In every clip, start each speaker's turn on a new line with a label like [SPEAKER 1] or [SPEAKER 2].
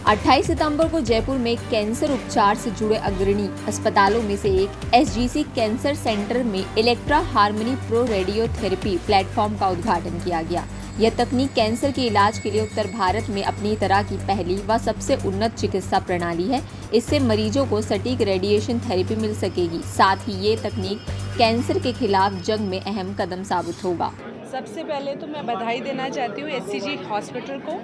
[SPEAKER 1] 28 सितंबर को जयपुर में कैंसर उपचार से जुड़े अग्रणी अस्पतालों में से एक एसजीसी कैंसर सेंटर में Electra harmony pro radiotherapy platform का उद्घाटन किया गया। यह तकनीक कैंसर के इलाज के लिए उत्तर भारत में अपनी तरह की पहली व सबसे उन्नत चिकित्सा प्रणाली है। इससे मरीजों को सटीक रेडिएशन थेरेपी मिल सकेगी। साथ ही ये तकनीक कैंसर के खिलाफ जंग में अहम कदम साबित होगा।
[SPEAKER 2] सबसे पहले तो मैं बधाई देना चाहती हूँ एससीजी हॉस्पिटल को,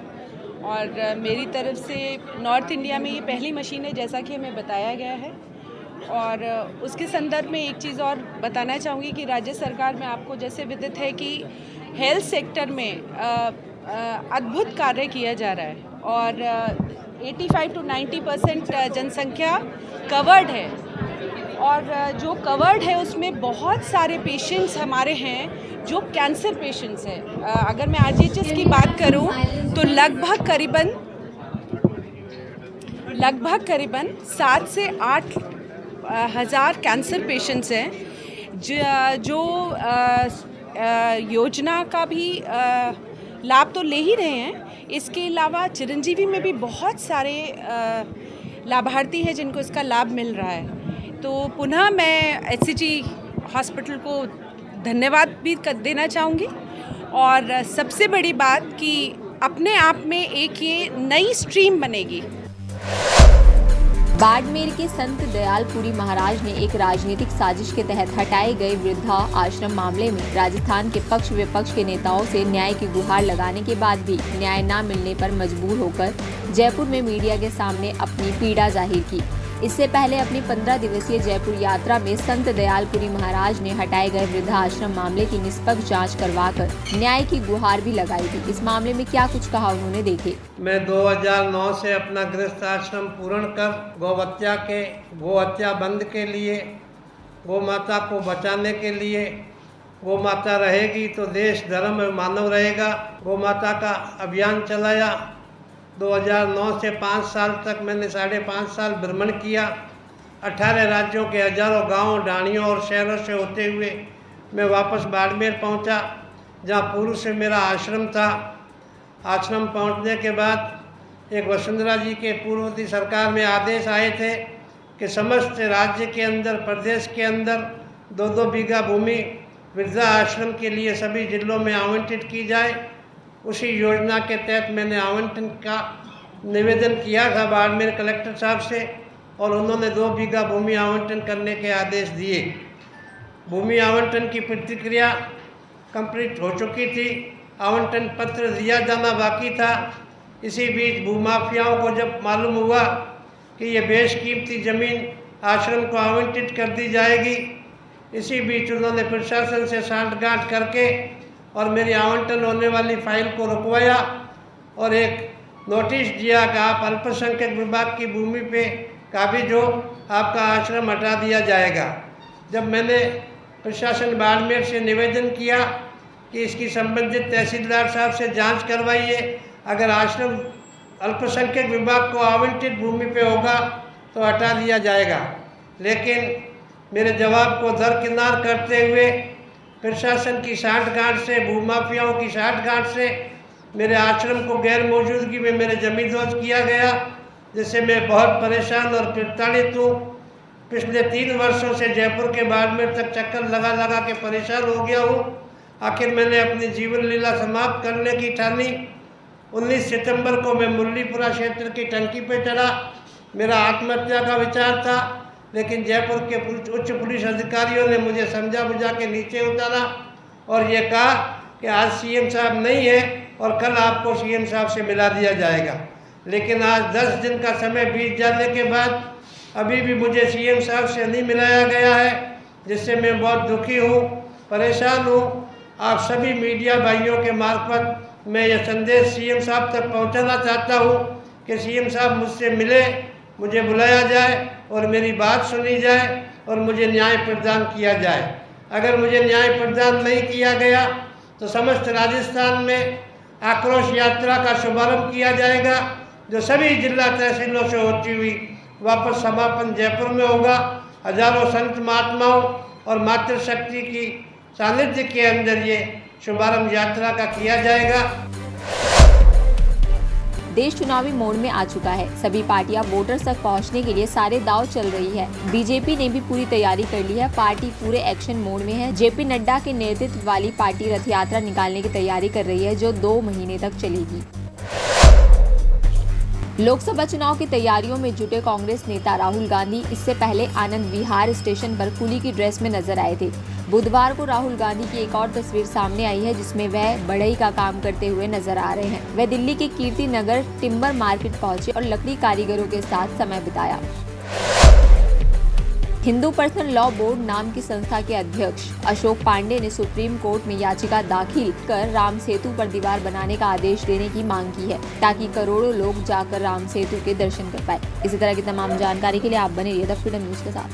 [SPEAKER 2] और मेरी तरफ से नॉर्थ इंडिया में ये पहली मशीन है जैसा कि हमें बताया गया है। और उसके संदर्भ में एक चीज़ और बताना चाहूँगी कि राज्य सरकार में आपको जैसे विदित है कि हेल्थ सेक्टर में अद्भुत कार्य किया जा रहा है और 85 to 90% जनसंख्या कवर्ड है, और जो कवर्ड है उसमें बहुत सारे पेशेंट्स हमारे हैं जो कैंसर पेशेंट्स हैं। अगर मैं आरजीएचएस की बात करूं तो लगभग करीबन 7 से 8 हज़ार कैंसर पेशेंट्स हैं जो योजना का भी लाभ तो ले ही रहे हैं। इसके अलावा चिरंजीवी में भी बहुत सारे लाभार्थी हैं जिनको इसका लाभ मिल रहा है। तो पुनः मैं एससीजी हॉस्पिटल को धन्यवाद भी देना चाहूँगी, और सबसे बड़ी बात कि अपने आप में एक ये नई स्ट्रीम बनेगी।
[SPEAKER 1] बाड़मेर के संत दयालपुरी महाराज ने एक राजनीतिक साजिश के तहत हटाए गए वृद्धा आश्रम मामले में राजस्थान के पक्ष विपक्ष के नेताओं से न्याय की गुहार लगाने के बाद भी न्याय न मिलने पर मजबूर होकर जयपुर में मीडिया के सामने अपनी पीड़ा जाहिर की। इससे पहले अपनी 15 दिवसीय जयपुर यात्रा में संत दयालपुरी महाराज ने हटाए गए वृद्धाश्रम मामले की निष्पक्ष जांच करवाकर न्याय की गुहार भी लगाई थी। इस मामले में क्या कुछ कहा उन्होंने, देखे।
[SPEAKER 3] मैं 2009 से अपना गृहस्थ आश्रम पूर्ण कर गौ हत्या बंद के लिए, गौ माता को बचाने के लिए, गौ माता रहेगी तो देश धर्म और मानव रहेगा, गौ माता का अभियान चलाया। 2009 से 5 साल तक मैंने 5.5 साल भ्रमण किया। 18 राज्यों के हजारों गांवों, ढाणियों और शहरों से होते हुए मैं वापस बाड़मेर पहुंचा, जहां पूर्व से मेरा आश्रम था। आश्रम पहुंचने के बाद एक वसुंधरा जी के पूर्ववर्ती सरकार में आदेश आए थे कि समस्त राज्य के अंदर, प्रदेश के अंदर 2-2 बीघा भूमि वृद्धा आश्रम के लिए सभी जिलों में आवंटित की जाए। उसी योजना के तहत मैंने आवंटन का निवेदन किया था बाड़मेर कलेक्टर साहब से, और उन्होंने 2 बीघा भूमि आवंटन करने के आदेश दिए। भूमि आवंटन की प्रक्रिया कंप्लीट हो चुकी थी, आवंटन पत्र दिया जाना बाकी था। इसी बीच भूमाफियाओं को जब मालूम हुआ कि ये बेशकीमती ज़मीन आश्रम को आवंटित कर दी जाएगी, इसी बीच उन्होंने प्रशासन से सांठगांठ करके और मेरी आवंटन होने वाली फाइल को रुकवाया और एक नोटिस दिया कि आप अल्पसंख्यक विभाग की भूमि पे काबिज हो, आपका आश्रम हटा दिया जाएगा। जब मैंने प्रशासन बाड़मेर से निवेदन किया कि इसकी संबंधित तहसीलदार साहब से जांच करवाइए, अगर आश्रम अल्पसंख्यक विभाग को आवंटित भूमि पे होगा तो हटा दिया जाएगा, लेकिन मेरे जवाब को दरकिनार करते हुए प्रशासन की सांठगांठ से, भूमाफियाओं की सांठगांठ से मेरे आश्रम को गैर मौजूदगी में मेरे जमींदोज किया गया, जिससे मैं बहुत परेशान और प्रताड़ित हूँ। पिछले 3 वर्षों से जयपुर के बाड़मेर तक चक्कर लगा के परेशान हो गया हूँ। आखिर मैंने अपनी जीवन लीला समाप्त करने की ठानी। 19 सितंबर को मैं मुरलीपुरा क्षेत्र की टंकी पे चढ़ा। मेरा आत्महत्या का विचार था, लेकिन जयपुर के उच्च पुलिस अधिकारियों ने मुझे समझा बुझा के नीचे उतारा और ये कहा कि आज सीएम साहब नहीं है और कल आपको सीएम साहब से मिला दिया जाएगा। लेकिन आज 10 दिन का समय बीत जाने के बाद अभी भी मुझे सीएम साहब से नहीं मिलाया गया है, जिससे मैं बहुत दुखी हूँ, परेशान हूँ। आप सभी मीडिया भाइयों के मार्फत मैं यह संदेश सीएम साहब तक पहुँचाना चाहता हूँ कि सीएम साहब मुझसे मिले, मुझे बुलाया जाए और मेरी बात सुनी जाए और मुझे न्याय प्रदान किया जाए। अगर मुझे न्याय प्रदान नहीं किया गया तो समस्त राजस्थान में आक्रोश यात्रा का शुभारंभ किया जाएगा, जो सभी जिला तहसीलों से होती हुई वापस समापन जयपुर में होगा। हजारों संत महात्माओं और मातृशक्ति की सानिध्य के अंदर ये शुभारंभ यात्रा का किया जाएगा।
[SPEAKER 1] देश चुनावी मोड में आ चुका है। सभी पार्टियां वोटर्स तक पहुंचने के लिए सारे दांव चल रही है। बीजेपी ने भी पूरी तैयारी कर ली है। पार्टी पूरे एक्शन मोड में है। जेपी नड्डा के नेतृत्व वाली पार्टी रथ यात्रा निकालने की तैयारी कर रही है, जो 2 महीने तक चलेगी। लोकसभा चुनाव की तैयारियों में जुटे कांग्रेस नेता राहुल गांधी इससे पहले आनंद विहार स्टेशन पर कुली की ड्रेस में नजर आए थे। बुधवार को राहुल गांधी की एक और तस्वीर सामने आई है, जिसमें वह बढ़ई का काम करते हुए नजर आ रहे हैं। वह दिल्ली के कीर्ति नगर टिम्बर मार्केट पहुंचे और लकड़ी कारीगरों के साथ समय बिताया। हिंदू पर्सनल लॉ बोर्ड नाम की संस्था के अध्यक्ष अशोक पांडे ने सुप्रीम कोर्ट में याचिका दाखिल कर राम सेतु पर दीवार बनाने का आदेश देने की मांग की है, ताकि करोड़ों लोग जाकर राम सेतु के दर्शन कर पाए। इसी तरह की तमाम जानकारी के लिए आप बने रहिए द फ्रीडम न्यूज के साथ।